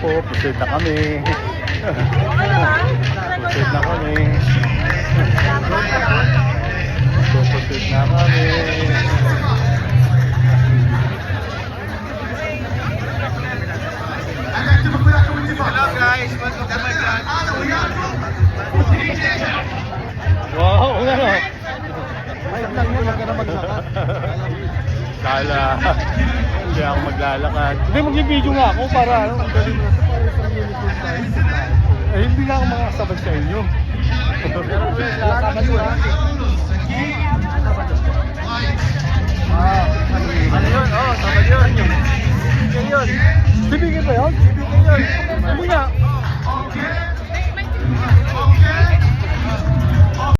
po, proceed na kami. Proceed na kami. Proceed na kami. Hello guys, welcome to my vlog. Wow, ano? Ayun lang yun, huwag ka na maglakad. Kala, hindi ako maglalakad. Hindi, mag-video nga ako para ano. Ang galing mo. Para isang unicorn tayo. Eh, hindi nga ako makakasabay sa inyo. Kasama yun ha? Ano yun? Oo, sama yun. Bibigyan yun. Bibigyan ba yun? Bibigyan yun. Hindi nga,